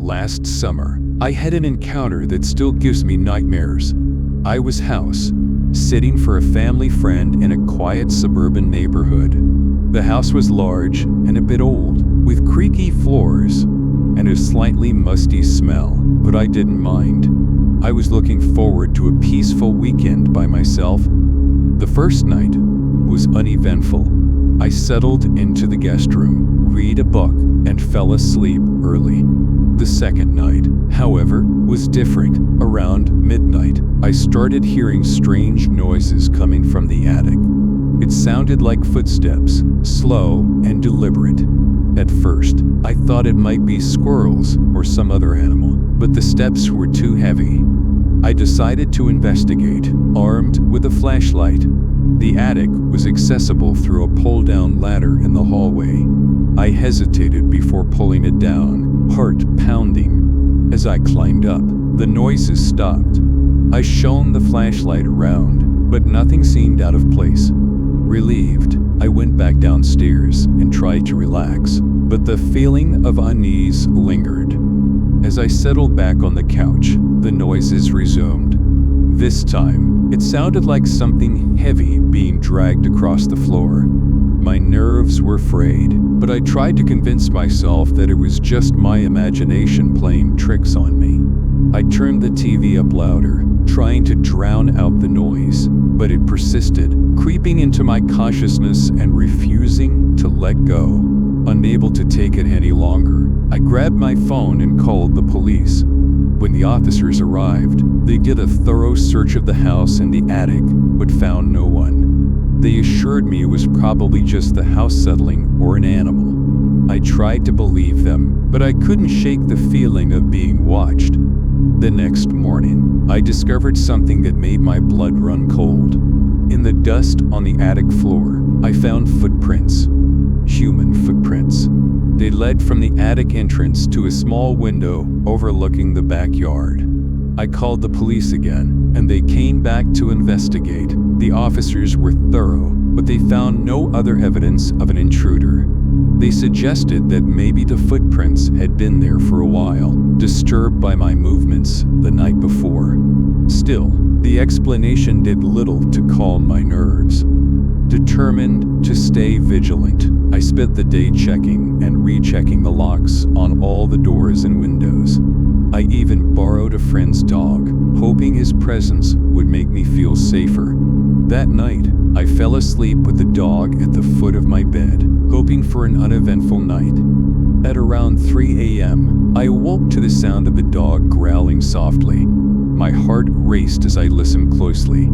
Last summer, I had an encounter that still gives me nightmares. I was house sitting for a family friend in a quiet suburban neighborhood. The house was large and a bit old, with creaky floors and a slightly musty smell, but I didn't mind. I was looking forward to a peaceful weekend by myself. The first night was uneventful. I settled into the guest room, read a book, and fell asleep early. The second night, however, was different. Around midnight, I started hearing strange noises coming from the attic. It sounded like footsteps, slow and deliberate. At first, I thought it might be squirrels or some other animal, but the steps were too heavy. I decided to investigate, armed with a flashlight. The attic was accessible through a pull-down ladder in the hallway. I hesitated before pulling it down, heart pounding. As I climbed up, the noises stopped. I shone the flashlight around, but nothing seemed out of place. Relieved, I went back downstairs and tried to relax, but the feeling of unease lingered. As I settled back on the couch, the noises resumed. This time, it sounded like something heavy being dragged across the floor. My nerves were frayed, but I tried to convince myself that it was just my imagination playing tricks on me. I turned the TV up louder, trying to drown out the noise, but it persisted, creeping into my consciousness and refusing to let go. Unable to take it any longer, I grabbed my phone and called the police. When the officers arrived, they did a thorough search of the house and the attic, but found no one. They assured me it was probably just the house settling or an animal. I tried to believe them, but I couldn't shake the feeling of being watched. The next morning, I discovered something that made my blood run cold. In the dust on the attic floor, I found footprints. Human footprints. They led from the attic entrance to a small window overlooking the backyard. I called the police again, and they came back to investigate. The officers were thorough, but they found no other evidence of an intruder. They suggested that maybe the footprints had been there for a while, disturbed by my movements the night before. Still, the explanation did little to calm my nerves. Determined to stay vigilant, I spent the day checking and rechecking the locks on all the doors and windows. I even borrowed a friend's dog, hoping his presence would make me feel safer. That night, I fell asleep with the dog at the foot of my bed, hoping for an uneventful night. At around 3 a.m., I awoke to the sound of the dog growling softly. My heart raced as I listened closely.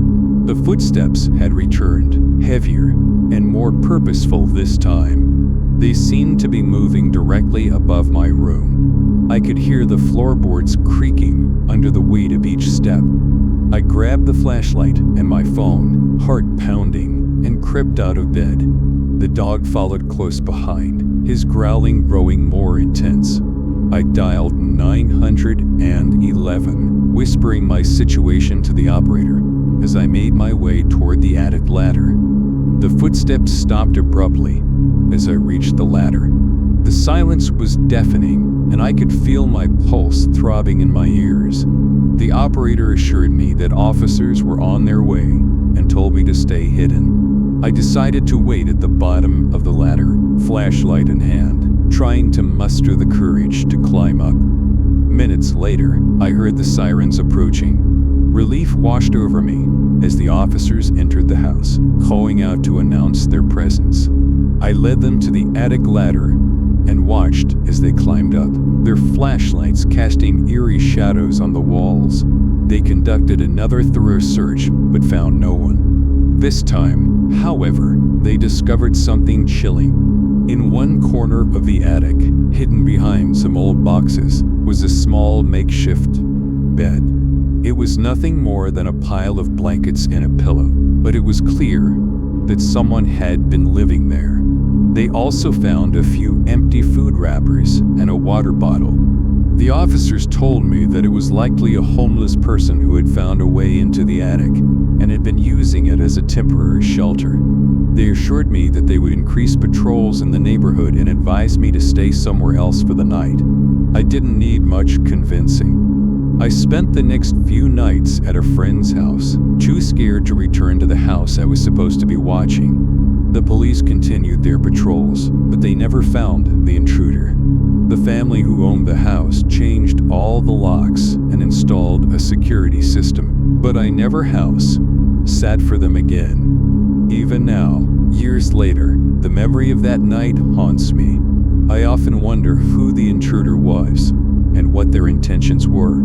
The footsteps had returned, heavier and more purposeful this time. They seemed to be moving directly above my room. I could hear the floorboards creaking under the weight of each step. I grabbed the flashlight and my phone, heart pounding, and crept out of bed. The dog followed close behind, his growling growing more intense. I dialed 911, whispering my situation to the operator as I made my way toward the attic ladder. The footsteps stopped abruptly as I reached the ladder. The silence was deafening, and I could feel my pulse throbbing in my ears. The operator assured me that officers were on their way and told me to stay hidden. I decided to wait at the bottom of the ladder, flashlight in hand, trying to muster the courage to climb up. Minutes later, I heard the sirens approaching. Relief washed over me as the officers entered the house, calling out to announce their presence. I led them to the attic ladder and watched as they climbed up, their flashlights casting eerie shadows on the walls. They conducted another thorough search, but found no one. This time, however, they discovered something chilling. In one corner of the attic, hidden behind some old boxes, was a small makeshift bed. It was nothing more than a pile of blankets and a pillow, but it was clear that someone had been living there. They also found a few empty food wrappers and a water bottle. The officers told me that it was likely a homeless person who had found a way into the attic and had been using it as a temporary shelter. They assured me that they would increase patrols in the neighborhood and advised me to stay somewhere else for the night. I didn't need much convincing. I spent the next few nights at a friend's house, too scared to return to the house I was supposed to be watching. The police continued their patrols, but they never found the intruder. The family who owned the house changed all the locks and installed a security system, but I never sat for them again. Even now, years later, the memory of that night haunts me. I often wonder who the intruder was and what their intentions were.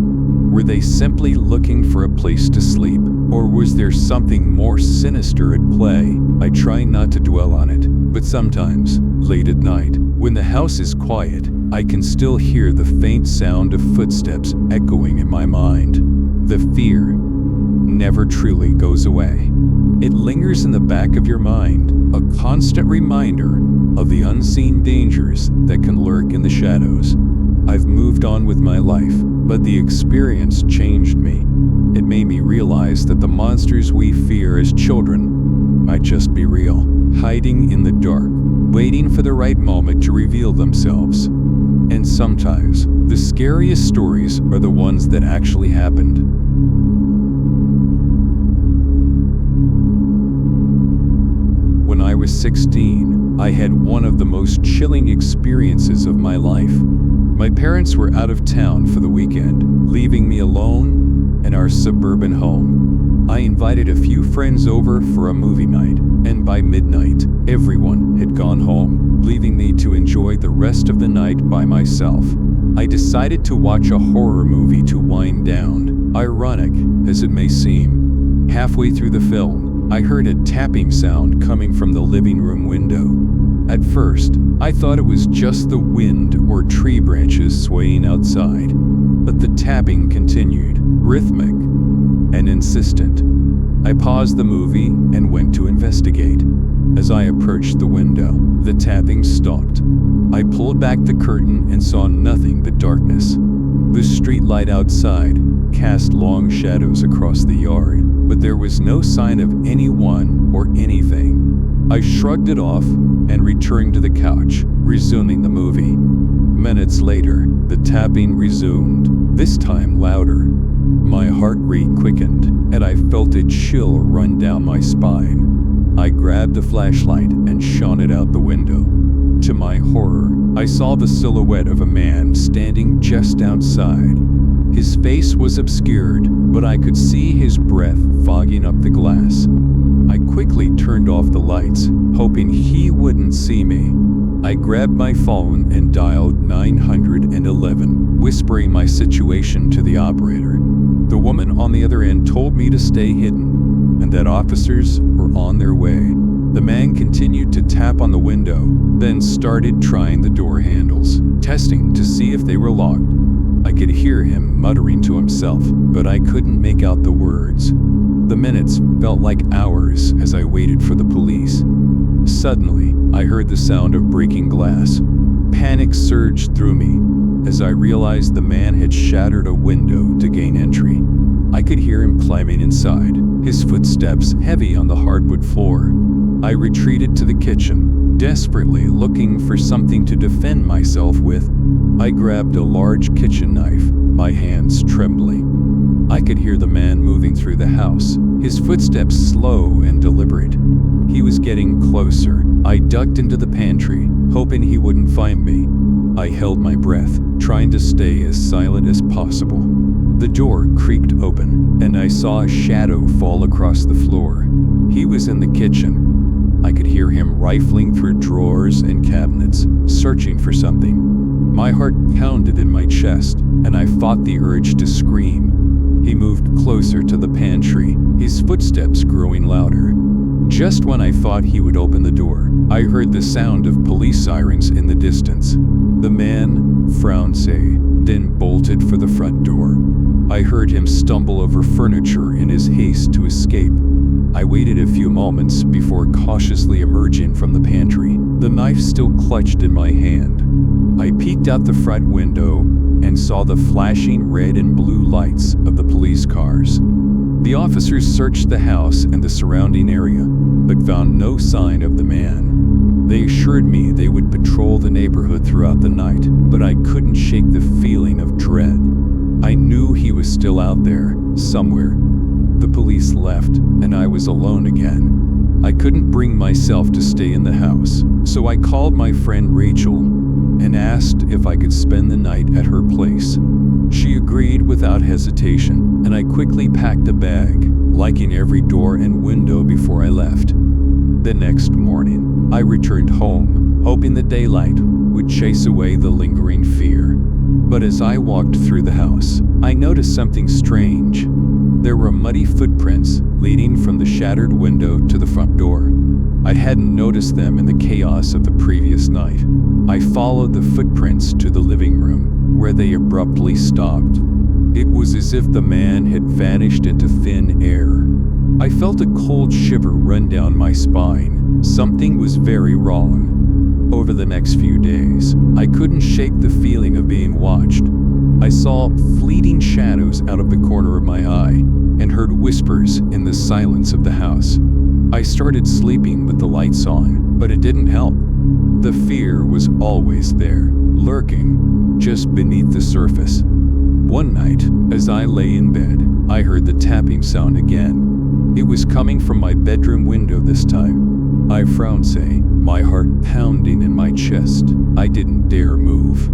Were they simply looking for a place to sleep, or was there something more sinister at play? I try not to dwell on it, but sometimes, late at night, when the house is quiet, I can still hear the faint sound of footsteps echoing in my mind. The fear never truly goes away. It lingers in the back of your mind, a constant reminder of the unseen dangers that can lurk in the shadows. I've moved on with my life, but the experience changed me. It made me realize that the monsters we fear as children might just be real, hiding in the dark, waiting for the right moment to reveal themselves. And sometimes, the scariest stories are the ones that actually happened. When I was 16, I had one of the most chilling experiences of my life. My parents were out of town for the weekend, leaving me alone in our suburban home. I invited a few friends over for a movie night, and by midnight, everyone had gone home, leaving me to enjoy the rest of the night by myself. I decided to watch a horror movie to wind down. Ironic as it may seem, halfway through the film, I heard a tapping sound coming from the living room window. At first, I thought it was just the wind or tree branches swaying outside, but the tapping continued, rhythmic and insistent. I paused the movie and went to investigate. As I approached the window, the tapping stopped. I pulled back the curtain and saw nothing but darkness. The street light outside cast long shadows across the yard, but there was no sign of anyone or anything. I shrugged it off and returned to the couch, resuming the movie. Minutes later, the tapping resumed, this time louder. My heart rate quickened, and I felt a chill run down my spine. I grabbed a flashlight and shone it out the window. To my horror, I saw the silhouette of a man standing just outside. His face was obscured, but I could see his breath fogging up the glass. I quickly turned off the lights, hoping he wouldn't see me. I grabbed my phone and dialed 911, whispering my situation to the operator. The woman on the other end told me to stay hidden, and that officers were on their way. The man continued to tap on the window, then started trying the door handles, testing to see if they were locked. I could hear him muttering to himself, but I couldn't make out the words. The minutes felt like hours as I waited for the police. Suddenly, I heard the sound of breaking glass. Panic surged through me as I realized the man had shattered a window to gain entry. I could hear him climbing inside, his footsteps heavy on the hardwood floor. I retreated to the kitchen, desperately looking for something to defend myself with. I grabbed a large kitchen knife, my hands trembling. I could hear the man moving through the house, his footsteps slow and deliberate. He was getting closer. I ducked into the pantry, hoping he wouldn't find me. I held my breath, trying to stay as silent as possible. The door creaked open, and I saw a shadow fall across the floor. He was in the kitchen. I could hear him rifling through drawers and cabinets, searching for something. My heart pounded in my chest, and I fought the urge to scream. He moved closer to the pantry, his footsteps growing louder. Just when I thought he would open the door, I heard the sound of police sirens in the distance. The man frowned, then bolted for the front door. I heard him stumble over furniture in his haste to escape. I waited a few moments before cautiously emerging from the pantry, the knife still clutched in my hand. I peeked out the front window and saw the flashing red and blue lights of the police cars. The officers searched the house and the surrounding area, but found no sign of the man. They assured me they would patrol the neighborhood throughout the night, but I couldn't shake the feeling of dread. I knew he was still out there, somewhere. The police left, and I was alone again. I couldn't bring myself to stay in the house, so I called my friend Rachel and asked if I could spend the night at her place. She agreed without hesitation, and I quickly packed a bag, locking every door and window before I left. The next morning, I returned home, hoping the daylight would chase away the lingering fear. But as I walked through the house, I noticed something strange. There were muddy footprints leading from the shattered window to the front door. I hadn't noticed them in the chaos of the previous night. I followed the footprints to the living room, where they abruptly stopped. It was as if the man had vanished into thin air. I felt a cold shiver run down my spine. Something was very wrong. Over the next few days, I couldn't shake the feeling of being watched. I saw fleeting shadows out of the corner of my eye and heard whispers in the silence of the house. I started sleeping with the lights on, but it didn't help. The fear was always there, lurking just beneath the surface. One night, as I lay in bed, I heard the tapping sound again. It was coming from my bedroom window this time. I frowned, my heart pounding in my chest. I didn't dare move.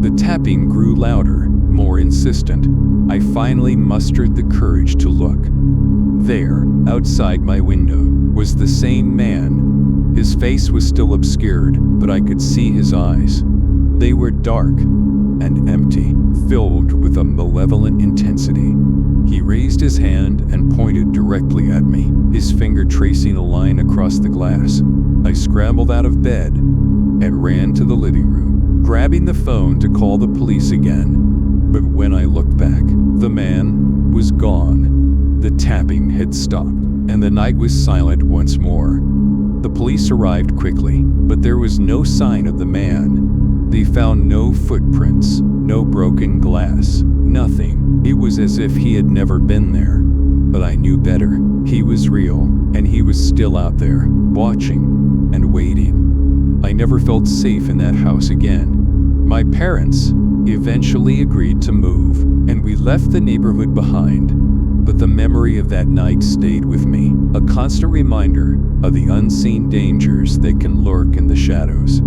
The tapping grew louder, more insistent. I finally mustered the courage to look. There, outside my window, was the same man. His face was still obscured, but I could see his eyes. They were dark and empty, filled with a malevolent intensity. He raised his hand and pointed directly at me, his finger tracing a line across the glass. I scrambled out of bed and ran to the living room, grabbing the phone to call the police again. But when I looked back, the man was gone. The tapping had stopped, and the night was silent once more. The police arrived quickly, but there was no sign of the man. They found no footprints, no broken glass, nothing. It was as if he had never been there. But I knew better. He was real, and he was still out there, watching and waiting. I never felt safe in that house again. My parents eventually agreed to move, and we left the neighborhood behind. But the memory of that night stayed with me, a constant reminder of the unseen dangers that can lurk in the shadows.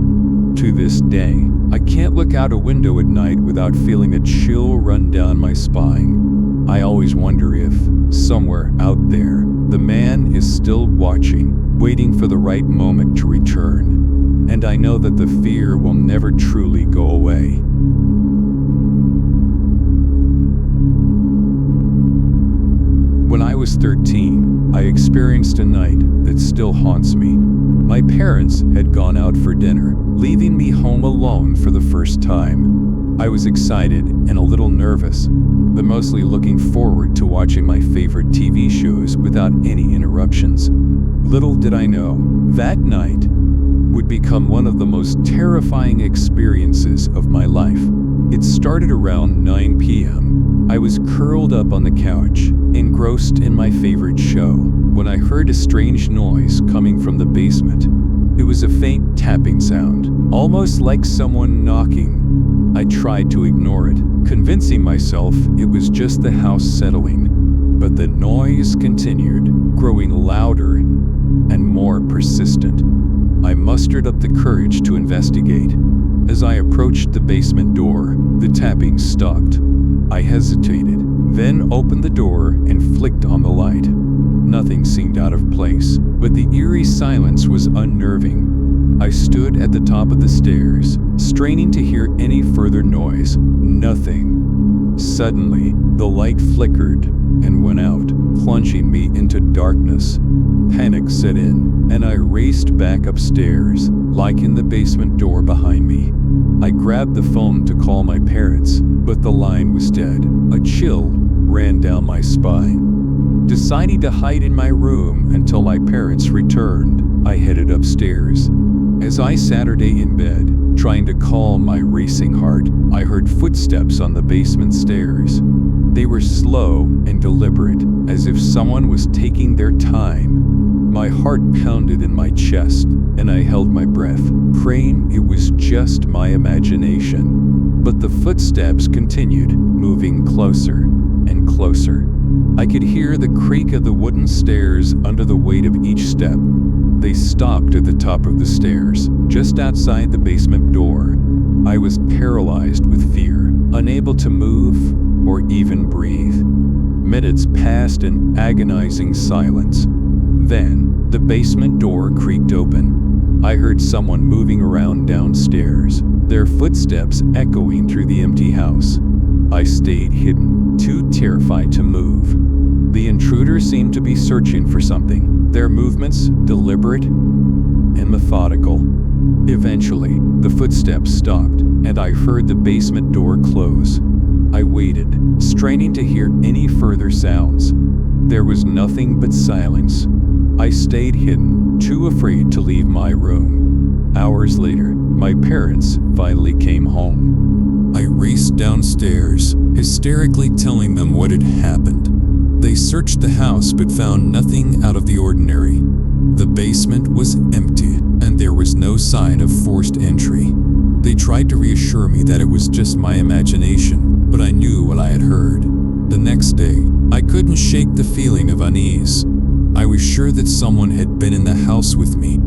To this day, I can't look out a window at night without feeling a chill run down my spine. I always wonder if, somewhere out there, the man is still watching, waiting for the right moment to return. And I know that the fear will never truly go away. When I was 13, I experienced a night that still haunts me. My parents had gone out for dinner, leaving me home alone for the first time. I was excited and a little nervous, but mostly looking forward to watching my favorite TV shows without any interruptions. Little did I know, that night would become one of the most terrifying experiences of my life. It started around 9 p.m. I was curled up on the couch, engrossed in my favorite show, when I heard a strange noise coming from the basement. It was a faint tapping sound, almost like someone knocking. I tried to ignore it, convincing myself it was just the house settling. But the noise continued, growing louder and more persistent. I mustered up the courage to investigate. As I approached the basement door, the tapping stopped. I hesitated, then opened the door and flicked on the light. Nothing seemed out of place, but the eerie silence was unnerving. I stood at the top of the stairs, straining to hear any further noise. Nothing. Suddenly, the light flickered and went out, plunging me into darkness. Panic set in, and I raced back upstairs, locking the basement door behind me. I grabbed the phone to call my parents, but the line was dead. A chill ran down my spine. Deciding to hide in my room until my parents returned, I headed upstairs. As I sat in bed, Trying to calm my racing heart, I heard footsteps on the basement stairs. They were slow and deliberate, as if someone was taking their time. My heart pounded in my chest, and I held my breath, praying it was just my imagination. But the footsteps continued, moving closer and closer. I could hear the creak of the wooden stairs under the weight of each step. They stopped at the top of the stairs, just outside the basement door. I was paralyzed with fear, unable to move or even breathe. Minutes passed in agonizing silence. Then, the basement door creaked open. I heard someone moving around downstairs, their footsteps echoing through the empty house. I stayed hidden, too terrified to move. The intruder seemed to be searching for something, their movements deliberate and methodical. Eventually, the footsteps stopped, and I heard the basement door close. I waited, straining to hear any further sounds. There was nothing but silence. I stayed hidden, too afraid to leave my room. Hours later, my parents finally came home. I raced downstairs, hysterically telling them what had happened. They searched the house but found nothing out of the ordinary. The basement was empty, and there was no sign of forced entry. They tried to reassure me that it was just my imagination, but I knew what I had heard. The next day, I couldn't shake the feeling of unease. I was sure that someone had been in the house with me.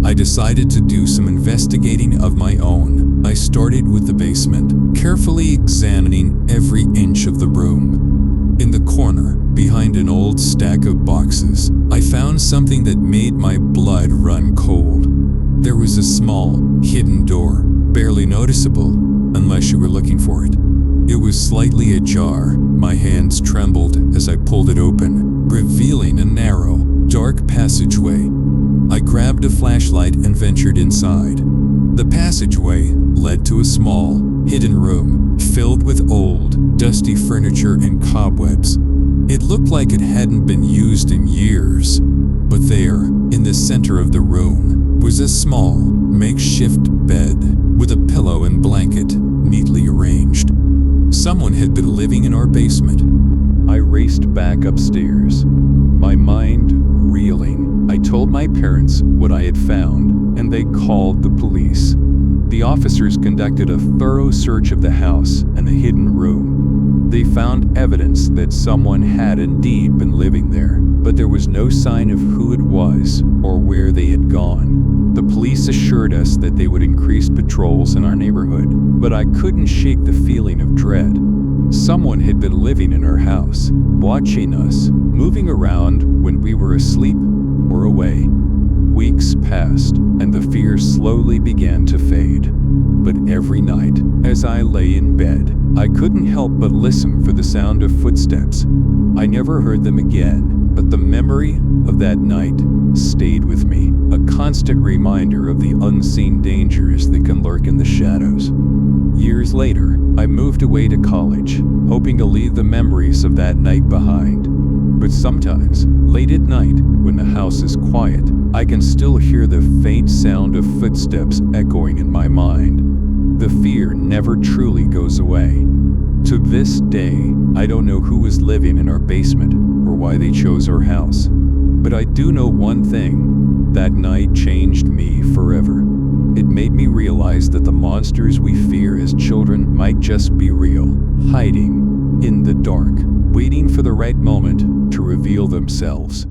I decided to do some investigating of my own. I started with the basement, carefully examining every inch of the room. In the corner, behind an old stack of boxes, I found something that made my blood run cold. There was a small, hidden door, barely noticeable unless you were looking for it. It was slightly ajar. My hands trembled as I pulled it open, revealing a narrow, dark passageway. I grabbed a flashlight and ventured inside. The passageway led to a small, hidden room filled with old, dusty furniture and cobwebs. It looked like it hadn't been used in years. But there, in the center of the room, was a small, makeshift bed with a pillow and blanket neatly arranged. Someone had been living in our basement. I raced back upstairs, my mind reeling. I told my parents what I had found, and they called the police. The officers conducted a thorough search of the house and the hidden room. They found evidence that someone had indeed been living there, but there was no sign of who it was or where they had gone. The police assured us that they would increase patrols in our neighborhood, but I couldn't shake the feeling of dread. Someone had been living in our house, watching us, moving around when we were asleep or away. Weeks passed, and the fear slowly began to fade. But every night, as I lay in bed, I couldn't help but listen for the sound of footsteps. I never heard them again, but the memory of that night stayed with me, a constant reminder of the unseen dangers that can lurk in the shadows. Years later, I moved away to college, hoping to leave the memories of that night behind. But sometimes, late at night, when the house is quiet, I can still hear the faint sound of footsteps echoing in my mind. The fear never truly goes away. To this day, I don't know who was living in our basement or why they chose our house. But I do know one thing: that night changed me forever. It made me realize that the monsters we fear as children might just be real, hiding in the dark, waiting for the right moment to reveal themselves.